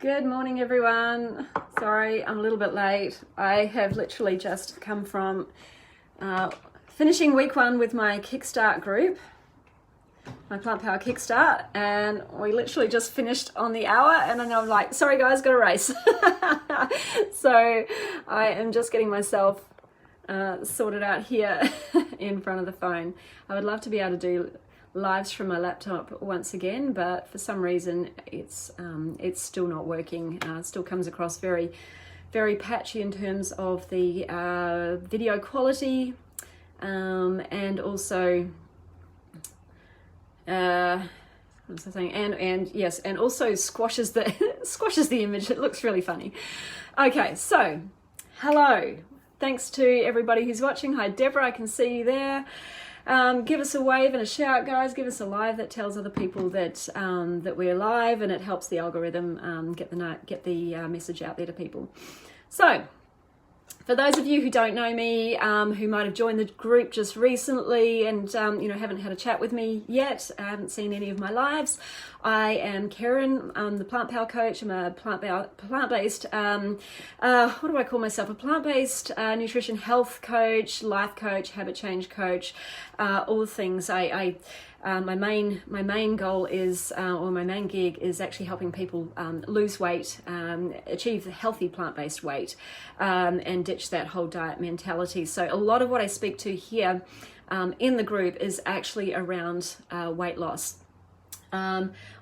Good morning, everyone. Sorry, I'm a little bit late. I have literally just come from finishing week 1 with my Kickstart group, my Plant Power Kickstart, and we literally just finished on the hour, and then I'm like, sorry guys, got a race. So I am just getting myself sorted out here in front of the phone. I would love to be able to do lives from my laptop once again, but for some reason it's still not working. It still comes across very, very patchy in terms of the video quality, and also what was I saying? And yes, and also squashes the squashes the image. It looks really funny. Okay, so hello. Thanks to everybody who's watching. Hi Deborah, I can see you there. Give us a wave and a shout, guys. Give us a live. That tells other people that that we're live, and it helps the algorithm get the message out there to people. So, for those of you who don't know me, who might have joined the group just recently and haven't had a chat with me yet, haven't seen any of my lives, I am Karen. I'm the Plant Power Coach. I'm a plant-based, what do I call myself? A plant-based nutrition health coach, life coach, habit change coach, all the things. My main goal is, or my main gig is actually helping people lose weight, achieve healthy plant-based weight, and ditch that whole diet mentality. So a lot of what I speak to here in the group is actually around weight loss.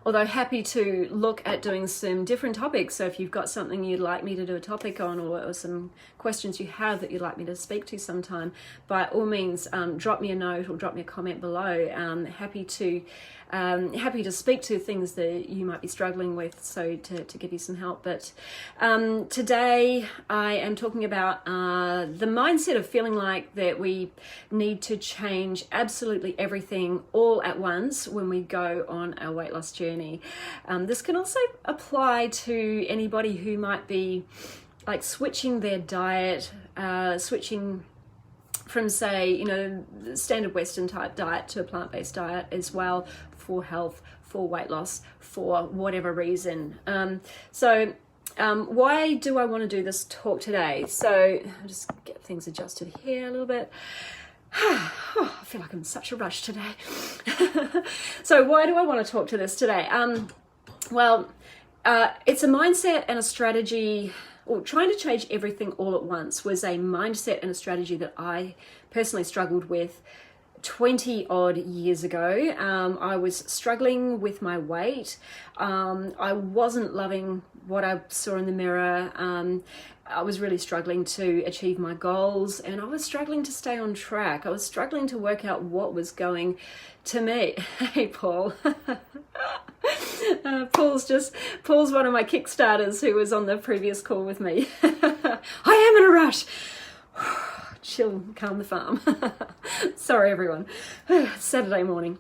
Although happy to look at doing some different topics. So if you've got something you'd like me to do a topic on, or some questions you have that you'd like me to speak to sometime, by all means, drop me a note or drop me a comment below. Happy to speak to things that you might be struggling with, so to give you some help. But today I am talking about the mindset of feeling like that we need to change absolutely everything all at once when we go on our weight loss journey. This can also apply to anybody who might be like switching their diet, switching from, say, standard Western type diet to a plant-based diet as well, for health, for weight loss, for whatever reason. Why do I want to do this talk today? So I'll just get things adjusted here a little bit. I feel like I'm in such a rush today. So why do I want to talk to this today? It's a mindset and a strategy. Or trying to change everything all at once was a mindset and a strategy that I personally struggled with 20 odd years ago. I was struggling with my weight. I wasn't loving what I saw in the mirror. I was really struggling to achieve my goals, and I was struggling to stay on track. I was struggling to work out what was going to me. Hey, Paul. Paul's one of my Kickstarters who was on the previous call with me. I am in a rush. Chill, calm the farm. Sorry, everyone. Saturday morning.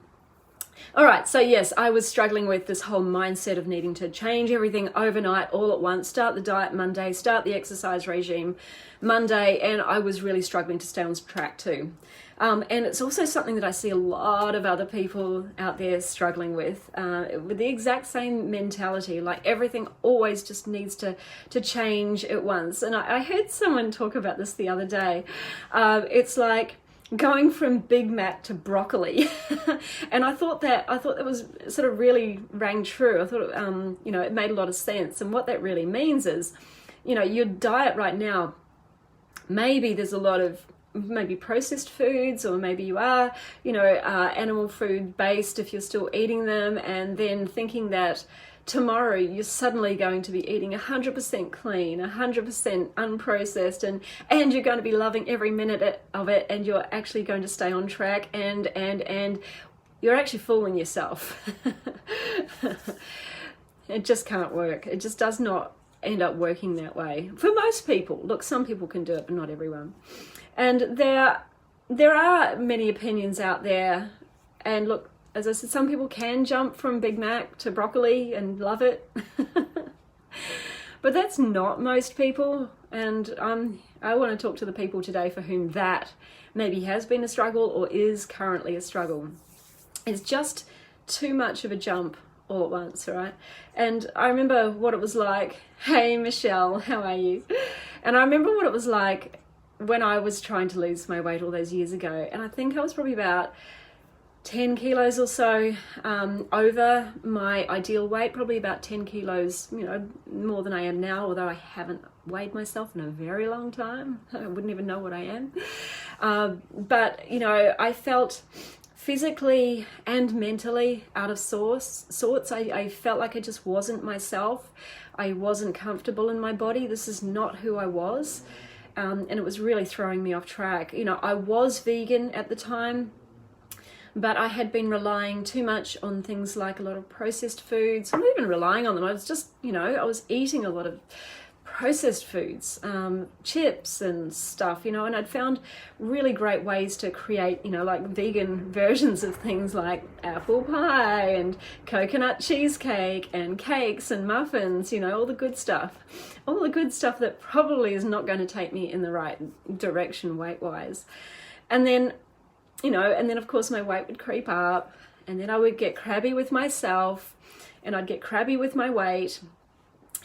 All right, so yes, I was struggling with this whole mindset of needing to change everything overnight, all at once, start the diet Monday, start the exercise regime Monday, and I was really struggling to stay on track too. And it's also something that I see a lot of other people out there struggling with the exact same mentality, like everything always just needs to change at once. And I heard someone talk about this the other day. It's like going from Big Mac to broccoli. And I thought that was sort of really rang true. I thought, it made a lot of sense. And what that really means is, your diet right now, maybe there's a lot of maybe processed foods, or maybe you are, animal food based if you're still eating them, and then thinking that tomorrow you're suddenly going to be eating 100% clean, 100% unprocessed, and you're going to be loving every minute of it, and you're actually going to stay on track, and you're actually fooling yourself. It just can't work. It just does not end up working that way for most people. Look, some people can do it, but not everyone. And there are many opinions out there, and look, as I said, some people can jump from Big Mac to broccoli and love it. But that's not most people, and I want to talk to the people today for whom that maybe has been a struggle or is currently a struggle. It's just too much of a jump all at once, right? And I remember what it was like. Hey, Michelle, how are you? And I remember what it was like when I was trying to lose my weight all those years ago. And I think I was probably about 10 kilos or so over my ideal weight, probably about 10 kilos, more than I am now, although I haven't weighed myself in a very long time. I wouldn't even know what I am. But, I felt physically and mentally out of sorts. I felt like I just wasn't myself. I wasn't comfortable in my body. This is not who I was. And it was really throwing me off track. I was vegan at the time, but I had been relying too much on things like a lot of processed foods. I'm not even relying on them. I was just, I was eating a lot of processed foods, chips and stuff, and I'd found really great ways to create, like vegan versions of things like apple pie and coconut cheesecake and cakes and muffins, all the good stuff that probably is not going to take me in the right direction weight-wise. And then of course my weight would creep up, and then I would get crabby with myself, and I'd get crabby with my weight.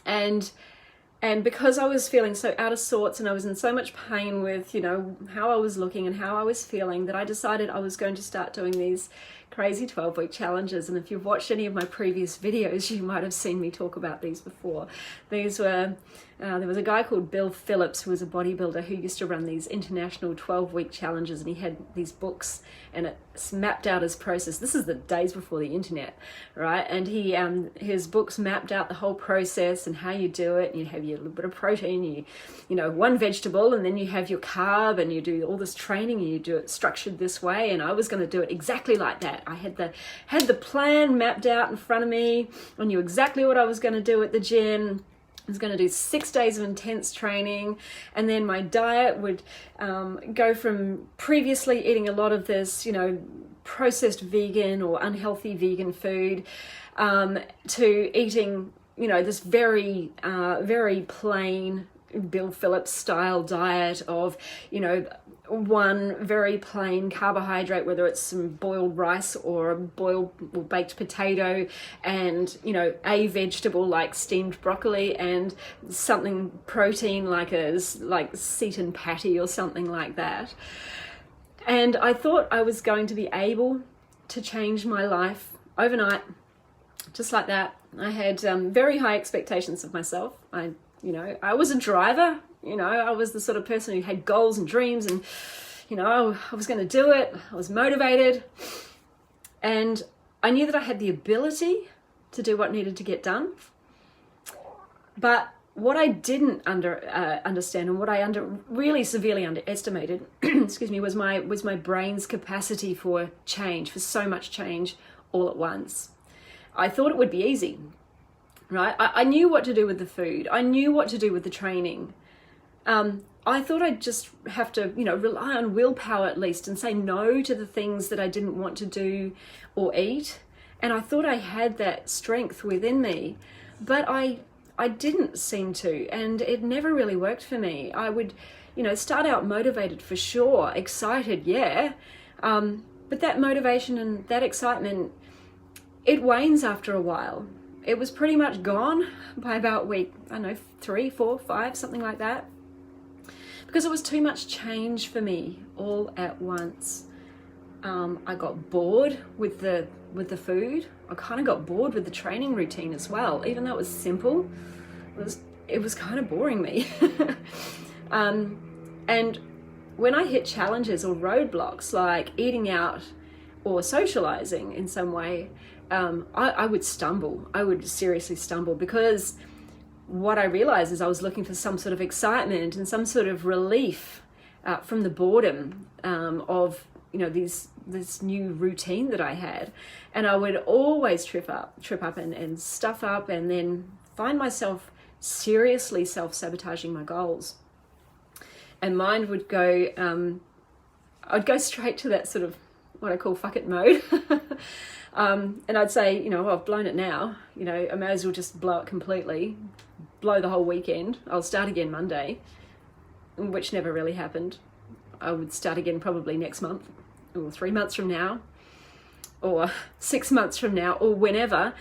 And because I was feeling so out of sorts and I was in so much pain with, how I was looking and how I was feeling, that I decided I was going to start doing these crazy 12-week challenges. And if you've watched any of my previous videos, you might have seen me talk about these before. These were, there was a guy called Bill Phillips, who was a bodybuilder, who used to run these international 12-week challenges, and he had these books, and it's mapped out his process. This is the days before the internet, right? And his books mapped out the whole process and how you do it. You have your little bit of protein, one vegetable, and then you have your carb, and you do all this training, and you do it structured this way. And I was going to do it exactly like that. I had the plan mapped out in front of me. I knew exactly what I was going to do at the gym. I was going to do 6 days of intense training, and then my diet would go from previously eating a lot of this, processed vegan or unhealthy vegan food, to eating, this very, very plain Bill Phillips style diet of, one very plain carbohydrate, whether it's some boiled rice or a boiled or baked potato, and a vegetable like steamed broccoli, and something protein like Seton patty or something like that. And I thought I was going to be able to change my life overnight, just like that. I had very high expectations of myself. I was a driver. I was the sort of person who had goals and dreams, and, I was going to do it. I was motivated, and I knew that I had the ability to do what needed to get done. But what I didn't understand, and what I really severely underestimated, excuse me, was my brain's capacity for change, for so much change all at once. I thought it would be easy, right? I knew what to do with the food. I knew what to do with the training. I thought I'd just have to, rely on willpower at least, and say no to the things that I didn't want to do or eat. And I thought I had that strength within me, but I didn't seem to, and it never really worked for me. I would, start out motivated for sure, excited, yeah. But that motivation and that excitement, it wanes after a while. It was pretty much gone by about week, 3, 4, 5, something like that. Because it was too much change for me all at once. I got bored with the food. I kind of got bored with the training routine as well. Even though it was simple, it was kind of boring me. And when I hit challenges or roadblocks like eating out or socializing in some way, I would stumble. I would seriously stumble, because what I realized is I was looking for some sort of excitement and some sort of relief from the boredom of this new routine that I had, and I would always trip up and stuff up, and then find myself seriously self-sabotaging my goals. And mine would go, I'd go straight to that sort of what I call fuck it mode. And I'd say, I've blown it now, I may as well just blow it completely, blow the whole weekend. I'll start again Monday, which never really happened. I would start again probably next month, or 3 months from now, or 6 months from now, or whenever,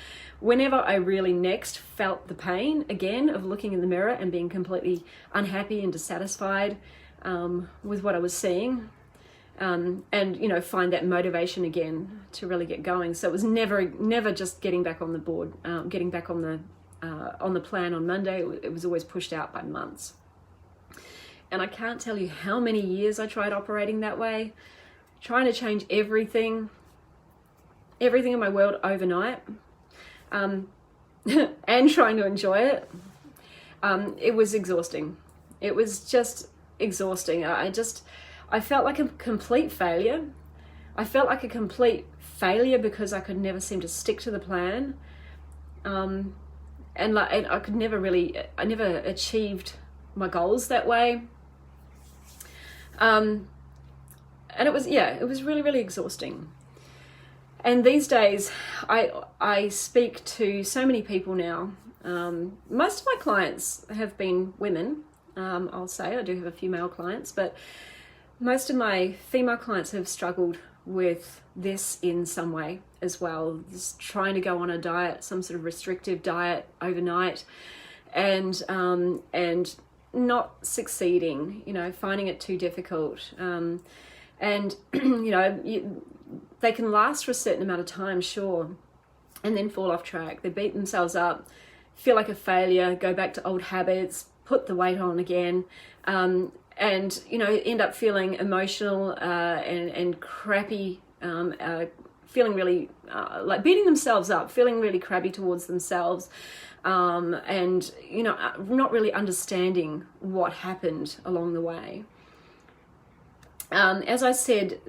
whenever I really next felt the pain again of looking in the mirror and being completely unhappy and dissatisfied with what I was seeing, and find that motivation again to really get going. So it was never just getting back on the board, getting back on the plan on Monday. It was always pushed out by months. And I can't tell you how many years I tried operating that way, trying to change everything in my world overnight, and trying to enjoy it. It was exhausting. It was just exhausting. I felt like a complete failure. I felt like a complete failure because I could never seem to stick to the plan. And I never achieved my goals that way. And it was really, really exhausting. And these days, I speak to so many people now. Most of my clients have been women, I'll say. I do have a few male clients, but most of my female clients have struggled with this in some way as well. Just trying to go on a diet, some sort of restrictive diet overnight, and not succeeding, finding it too difficult. And they can last for a certain amount of time, sure, and then fall off track. They beat themselves up, feel like a failure, go back to old habits, put the weight on again, and end up feeling emotional and crappy, feeling really like beating themselves up, feeling really crabby towards themselves, and not really understanding what happened along the way. As I said,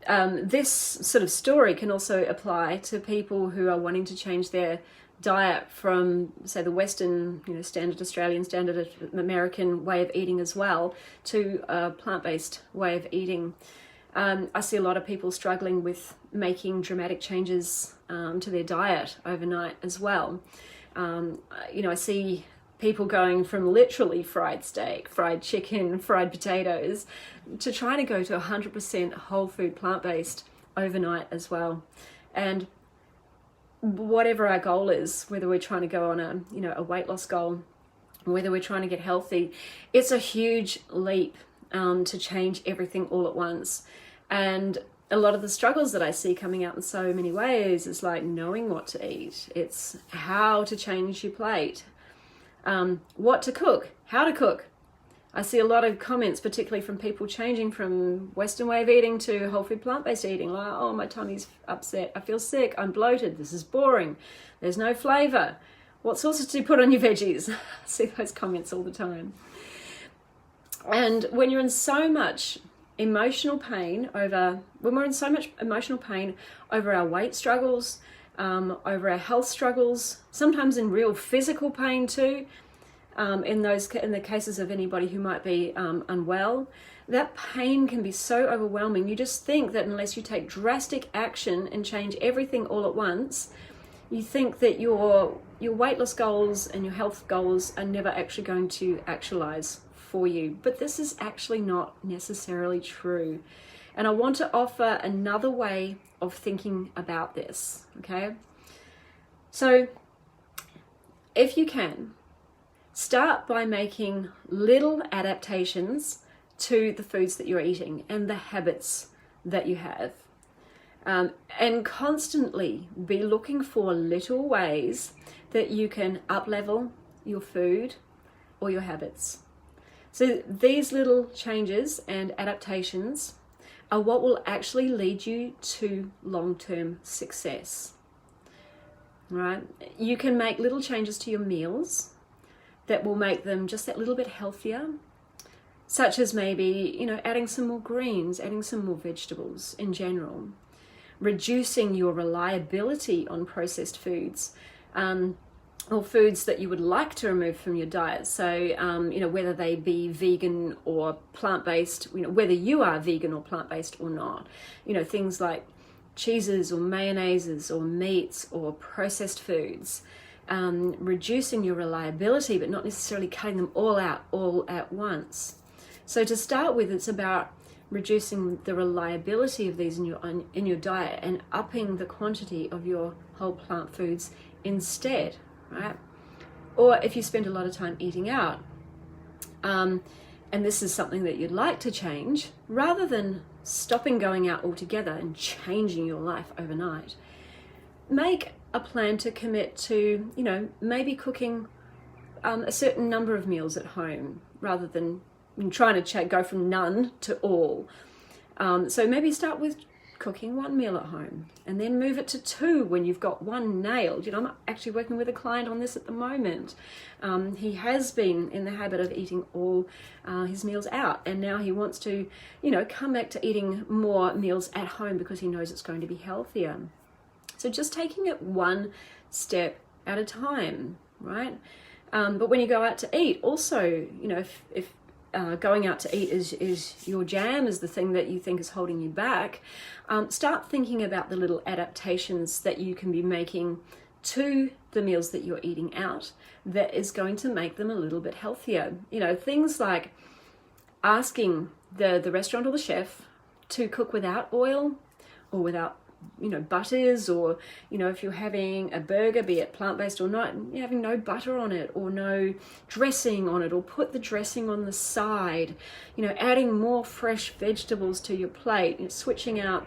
this sort of story can also apply to people who are wanting to change their diet from, say, the Western, standard Australian, standard American way of eating as well, to a plant-based way of eating. I see a lot of people struggling with making dramatic changes to their diet overnight as well. I see people going from literally fried steak, fried chicken, fried potatoes, to trying to go to 100% whole food plant-based overnight as well. And whatever our goal is, whether we're trying to go on a weight loss goal, whether we're trying to get healthy, it's a huge leap to change everything all at once. And a lot of the struggles that I see coming out in so many ways is like knowing what to eat. It's how to change your plate, what to cook, how to cook. I see a lot of comments, particularly from people changing from Western way of eating to whole food plant-based eating, like, oh, my tummy's upset, I feel sick, I'm bloated, this is boring, there's no flavor. What sauces do you put on your veggies? I see those comments all the time. And when you're in so much emotional pain over our weight struggles, over our health struggles, sometimes in real physical pain too, in the cases of anybody who might be unwell, that pain can be so overwhelming. You just think that unless you take drastic action and change everything all at once, you think that your weight loss goals and your health goals are never actually going to actualize for you. But this is actually not necessarily true. And I want to offer another way of thinking about this, okay? So if you can, start by making little adaptations to the foods that you're eating and the habits that you have. And constantly be looking for little ways that you can up-level your food or your habits. So these little changes and adaptations are what will actually lead you to long-term success. Right? You can make little changes to your meals that will make them just that little bit healthier, such as maybe, adding some more greens, adding some more vegetables in general, reducing your reliability on processed foods, or foods that you would like to remove from your diet. So, whether they be vegan or plant-based, whether you are vegan or plant-based or not, things like cheeses or mayonnaises or meats or processed foods, reducing your reliability, but not necessarily cutting them all out all at once. So to start with, it's about reducing the reliability of these in your diet and upping the quantity of your whole plant foods instead, right? Or if you spend a lot of time eating out, and this is something that you'd like to change, rather than stopping going out altogether and changing your life overnight, make a plan to commit to, maybe cooking a certain number of meals at home, rather than trying to go from none to all. So maybe start with cooking one meal at home and then move it to two when you've got one nailed. I'm actually working with a client on this at the moment. He has been in the habit of eating all his meals out, and now he wants to, come back to eating more meals at home because he knows it's going to be healthier. So just taking it one step at a time, right? But when you go out to eat, also, if going out to eat is your jam, is the thing that you think is holding you back, start thinking about the little adaptations that you can be making to the meals that you're eating out that is going to make them a little bit healthier. Things like asking the restaurant or the chef to cook without oil or without butters, or if you're having a burger, be it plant-based or not, having no butter on it or no dressing on it, or put the dressing on the side, adding more fresh vegetables to your plate, switching out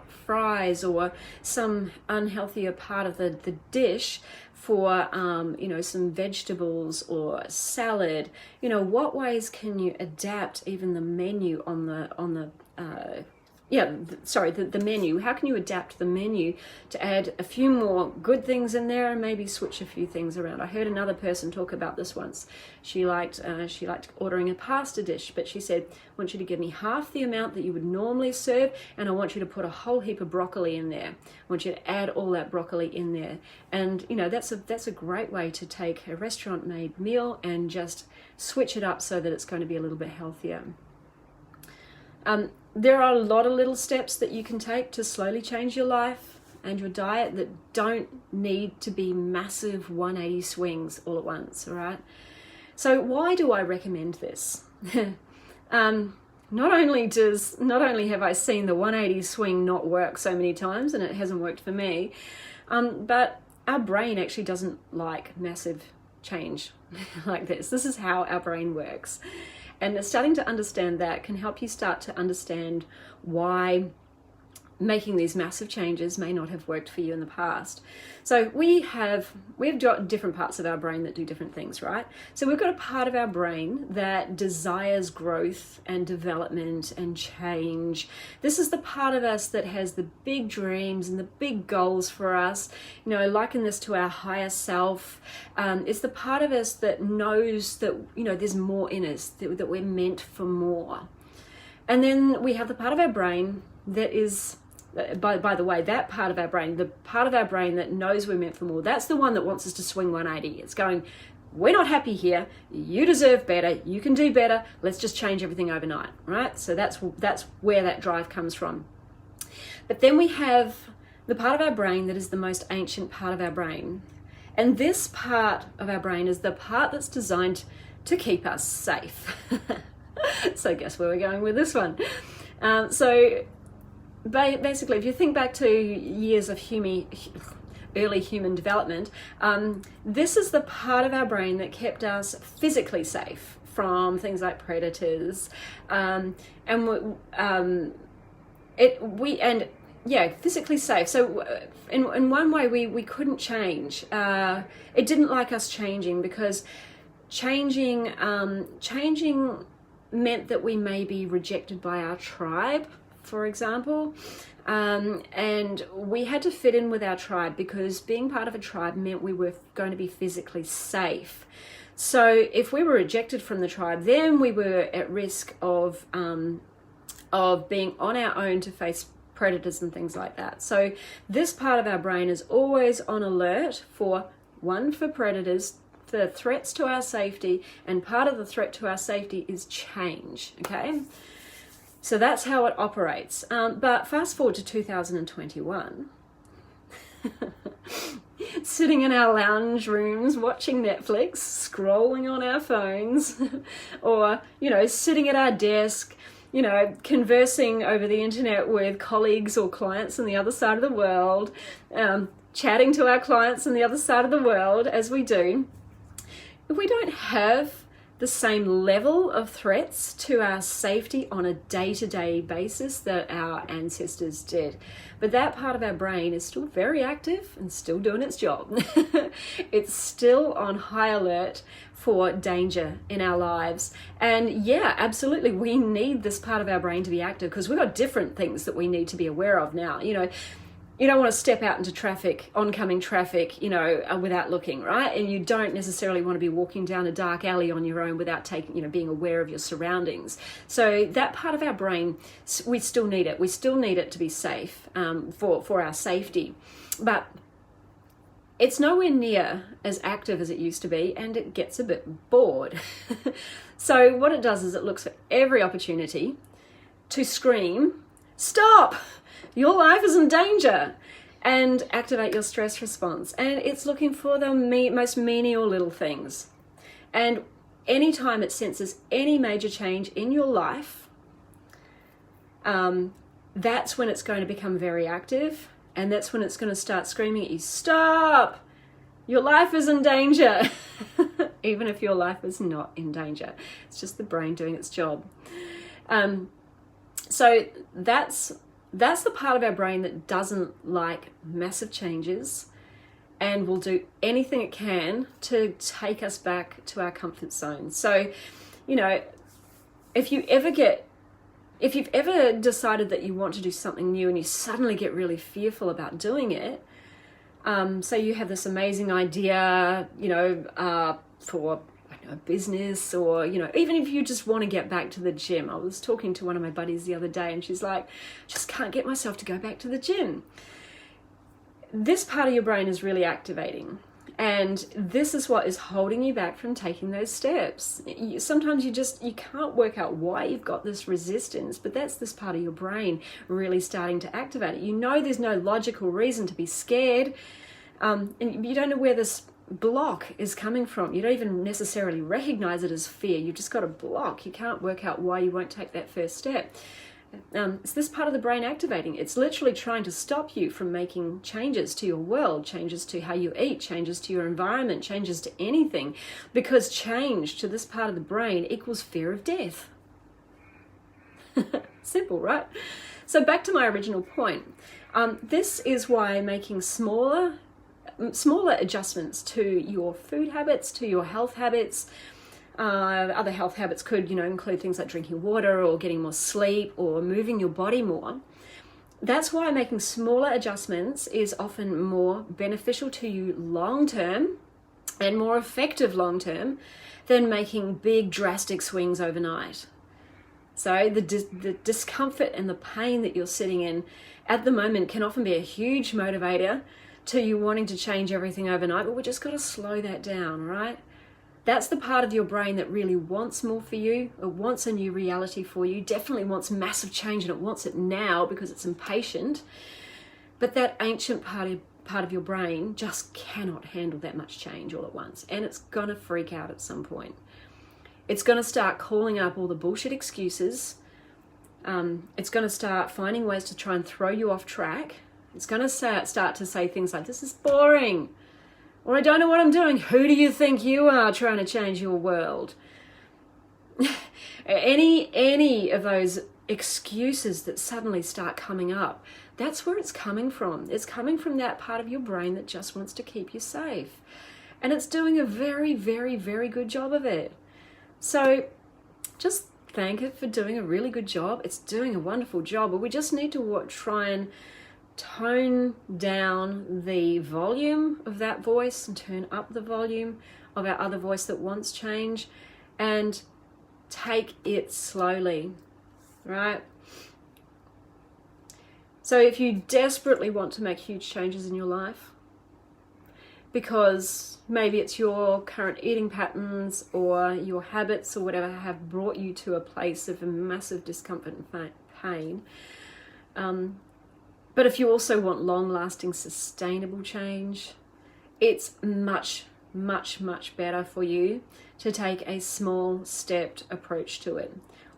fries or some unhealthier part of the dish for some vegetables or salad. What ways can you adapt even the menu the menu? How can you adapt the menu to add a few more good things in there and maybe switch a few things around? I heard another person talk about this once. She liked ordering a pasta dish, but she said, I want you to give me half the amount that you would normally serve, and I want you to put a whole heap of broccoli in there. I want you to add all that broccoli in there. And that's a great way to take a restaurant made meal and just switch it up so that it's going to be a little bit healthier. There are a lot of little steps that you can take to slowly change your life and your diet that don't need to be massive 180 swings all at once, all right? So why do I recommend this? Not only have I seen the 180 swing not work so many times, and it hasn't worked for me, but our brain actually doesn't like massive change like this. This is how our brain works. And starting to understand that can help you start to understand why making these massive changes may not have worked for you in the past. So we've got different parts of our brain that do different things, right? So we've got a part of our brain that desires growth and development and change. This is the part of us that has the big dreams and the big goals for us. Liken this to our higher self. It's the part of us that knows that, there's more in us, that we're meant for more. And then we have the part of our brain that is, by the way, that part of our brain, the part of our brain that knows we're meant for more, that's the one that wants us to swing 180. It's going, we're not happy here, you deserve better, you can do better, let's just change everything overnight, right? So that's where that drive comes from. But then we have the part of our brain that is the most ancient part of our brain. And this part of our brain is the part that's designed to keep us safe. So guess where we're going with this one. Basically, if you think back to years of early human development, this is the part of our brain that kept us physically safe from things like predators, physically safe. So in one way, we couldn't change. It didn't like us changing because changing meant that we may be rejected by our tribe, for example, and we had to fit in with our tribe because being part of a tribe meant we were going to be physically safe. So if we were rejected from the tribe, then we were at risk of being on our own to face predators and things like that. So this part of our brain is always on alert for predators, for threats to our safety, and part of the threat to our safety is change, okay? So that's how it operates. But fast forward to 2021, sitting in our lounge rooms, watching Netflix, scrolling on our phones, or, sitting at our desk, you know, conversing over the internet with colleagues or clients on the other side of the world, chatting to our clients on the other side of the world as we do, if we don't have the same level of threats to our safety on a day-to-day basis that our ancestors did. But that part of our brain is still very active and still doing its job. It's still on high alert for danger in our lives. And yeah, absolutely, we need this part of our brain to be active because we've got different things that we need to be aware of now. You know, you don't want to step out into traffic, oncoming traffic, you know, without looking, right? And you don't necessarily want to be walking down a dark alley on your own without taking, you know, being aware of your surroundings. So that part of our brain, we still need it. We still need it to be safe, for our safety. But it's nowhere near as active as it used to be, and it gets a bit bored. So what it does is it looks for every opportunity to scream, "Stop! Your life is in danger," and activate your stress response. And it's looking for the most menial little things. And anytime it senses any major change in your life, that's when it's going to become very active. And that's when it's going to start screaming at you, "Stop! Your life is in danger." Even if your life is not in danger. It's just the brain doing its job. So that's the part of our brain that doesn't like massive changes and will do anything it can to take us back to our comfort zone. So, you know, if you've ever decided that you want to do something new and you suddenly get really fearful about doing it, so you have this amazing idea, you know, for a business, or, you know, even if you just want to get back to the gym. I was talking to one of my buddies the other day and she's like, "Just can't get myself to go back to the gym." This part of your brain is really activating, and this is what is holding you back from taking those steps. Sometimes you can't work out why you've got this resistance, but that's this part of your brain really starting to activate it. You know, there's no logical reason to be scared, and you don't know where this block is coming from. You don't even necessarily recognize it as fear. You've just got a block. You can't work out why you won't take that first step. It's this part of the brain activating. It's literally trying to stop you from making changes to your world, changes to how you eat, changes to your environment, changes to anything, because change to this part of the brain equals fear of death. Simple, right? So back to my original point. This is why making smaller adjustments to your food habits, to your health habits. Other health habits could, you know, include things like drinking water or getting more sleep or moving your body more. That's why making smaller adjustments is often more beneficial to you long term and more effective long term than making big drastic swings overnight. So the discomfort and the pain that you're sitting in at the moment can often be a huge motivator to you wanting to change everything overnight, but we just got to slow that down, right? That's the part of your brain that really wants more for you. It wants a new reality for you, definitely wants massive change, and it wants it now because it's impatient. But that ancient part of your brain just cannot handle that much change all at once, and it's going to freak out at some point. It's going to start calling up all the bullshit excuses. It's going to start finding ways to try and throw you off track. It's going to start to say things like, "This is boring," or "I don't know what I'm doing." Who do you think you are trying to change your world? Any of those excuses that suddenly start coming up, that's where it's coming from. It's coming from that part of your brain that just wants to keep you safe. And it's doing a very, very, very good job of it. So just thank it for doing a really good job. It's doing a wonderful job, but we just need to try and tone down the volume of that voice and turn up the volume of our other voice that wants change, and take it slowly, right? So if you desperately want to make huge changes in your life, because maybe it's your current eating patterns or your habits or whatever have brought you to a place of a massive discomfort and pain, but if you also want long-lasting, sustainable change, it's much, much, much better for you to take a small stepped approach to it.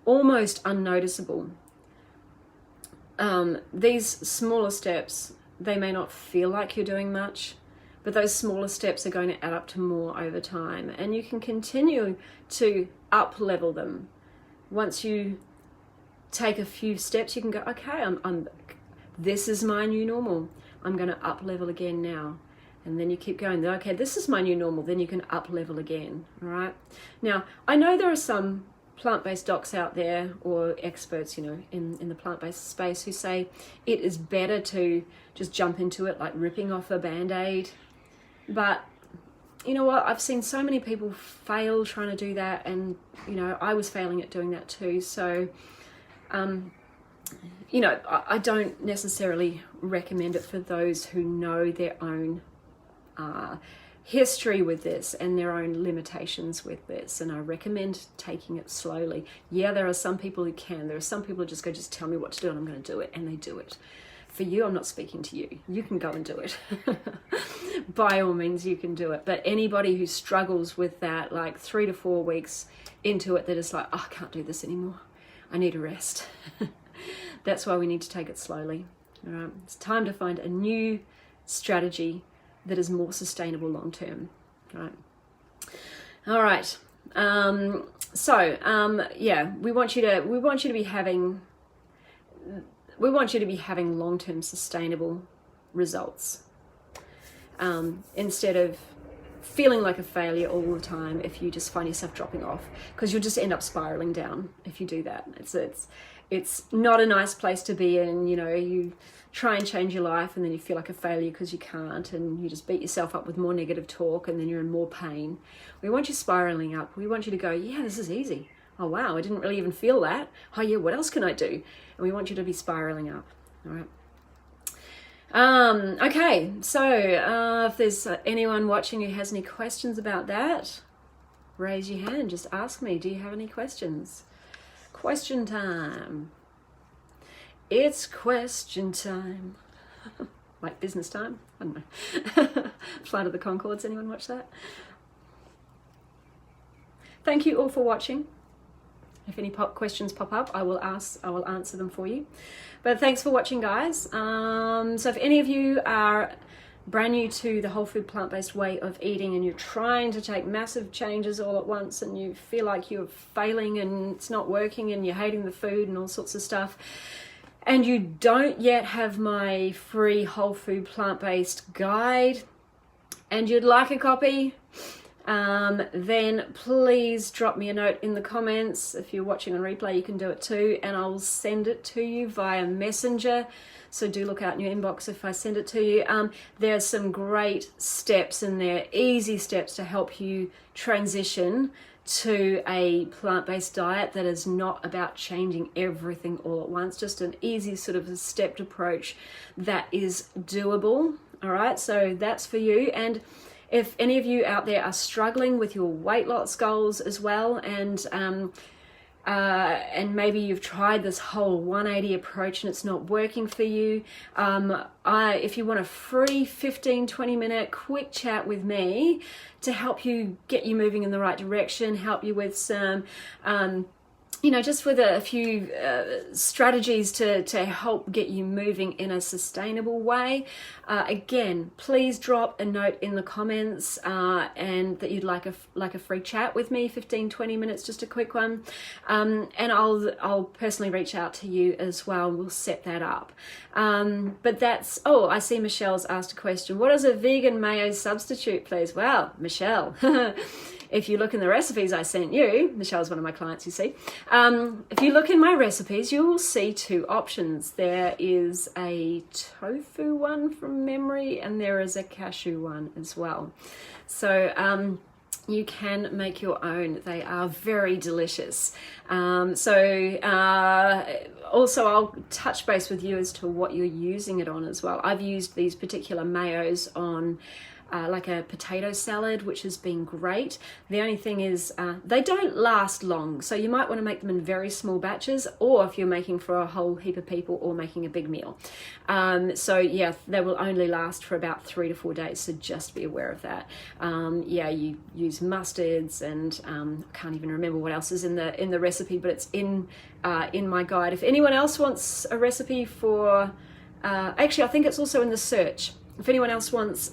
almost unnoticeable. These smaller steps, they may not feel like you're doing much, but those smaller steps are going to add up to more over time, and you can continue to up level them. Once you take a few steps, you can go, okay, this is my new normal. I'm going to up level again now. And then you keep going, okay, this is my new normal. Then you can up level again, all right? Now, I know there are some plant-based docs out there, or experts, you know, in the plant-based space, who say it is better to just jump into it like ripping off a Band-Aid. But you know what? I've seen so many people fail trying to do that, and you know, I was failing at doing that too. So, you know, I don't necessarily recommend it for those who know their own history with this and their own limitations with this, and I recommend taking it slowly. Yeah, there are some people who can. There are some people who just go, just tell me what to do and I'm going to do it, and they do it. For you, I'm not speaking to you. You can go and do it. By all means, you can do it. But anybody who struggles with that, like 3 to 4 weeks into it, they're just like, oh, I can't do this anymore. I need a rest. That's why we need to take it slowly. All right? It's time to find a new strategy that is more sustainable long term. Right? All right. Yeah, we want you to be having long-term sustainable results, instead of feeling like a failure all the time if you just find yourself dropping off, because you'll just end up spiraling down if you do that. It's not a nice place to be in. You know, you try and change your life and then you feel like a failure because you can't, and you just beat yourself up with more negative talk, and then you're in more pain. We want you spiraling up. We want you to go, yeah, this is easy. Oh wow, I didn't really even feel that. Oh yeah, what else can I do? And we want you to be spiraling up. All right. Okay, so if there's anyone watching who has any questions about that, raise your hand. Just ask me, do you have any questions? Question time. It's question time. Like business time? I don't know. Flight of the Conchords, anyone watch that? Thank you all for watching. If any questions pop up, I will answer them for you. But thanks for watching, guys. So if any of you are brand new to the whole food plant-based way of eating, and you're trying to take massive changes all at once, and you feel like you're failing and it's not working and you're hating the food and all sorts of stuff, and you don't yet have my free whole food plant-based guide and you'd like a copy, then please drop me a note in the comments. If you're watching on replay, you can do it too, and I'll send it to you via Messenger. So do look out in your inbox if I send it to you. There's some great steps in there, easy steps to help you transition to a plant-based diet that is not about changing everything all at once, just an easy sort of a stepped approach that is doable. All right, so that's for you. And if any of you out there are struggling with your weight loss goals as well, and maybe you've tried this whole 180 approach and it's not working for you, if you want a free 15-20 minute quick chat with me to help you get you moving in the right direction, help you with some just with a few strategies to help get you moving in a sustainable way. Again, please drop a note in the comments and that you'd like a free chat with me, 15-20 minutes, just a quick one, and I'll personally reach out to you as well. We'll set that up. But that's, I see Michelle's asked a question. What is a vegan mayo substitute, please? Well, Michelle, if you look in the recipes I sent you, Michelle's one of my clients, you see. If you look in my recipes, you will see two options. There is a tofu one from memory, and there is a cashew one as well. So you can make your own. They are very delicious. Also, I'll touch base with you as to what you're using it on as well. I've used these particular mayos on like a potato salad, which has been great. The only thing is they don't last long, so you might want to make them in very small batches, or if you're making for a whole heap of people or making a big meal. So yeah, they will only last for about 3 to 4 days, so just be aware of that. Yeah, you use mustards, and I can't even remember what else is in the recipe, but it's in my guide. If anyone else wants a recipe for, actually I think it's also in the search. If anyone else wants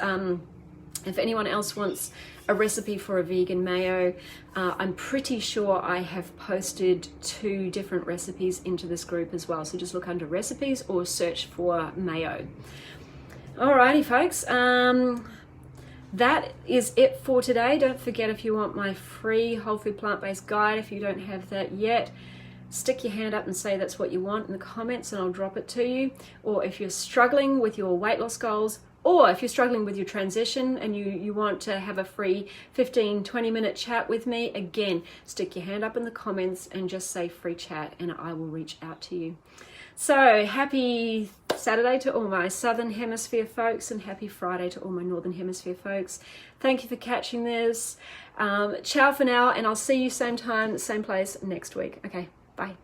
a recipe for a vegan mayo, I'm pretty sure I have posted 2 different recipes into this group as well. So just look under recipes or search for mayo. Alrighty folks, that is it for today. Don't forget, if you want my free whole food plant-based guide, if you don't have that yet, stick your hand up and say that's what you want in the comments and I'll drop it to you. Or if you're struggling with your weight loss goals, or if you're struggling with your transition and you want to have a free 15-20 minute chat with me, again, stick your hand up in the comments and just say free chat and I will reach out to you. So happy Saturday to all my Southern Hemisphere folks, and happy Friday to all my Northern Hemisphere folks. Thank you for catching this. Ciao for now, and I'll see you same time, same place next week. Okay, bye.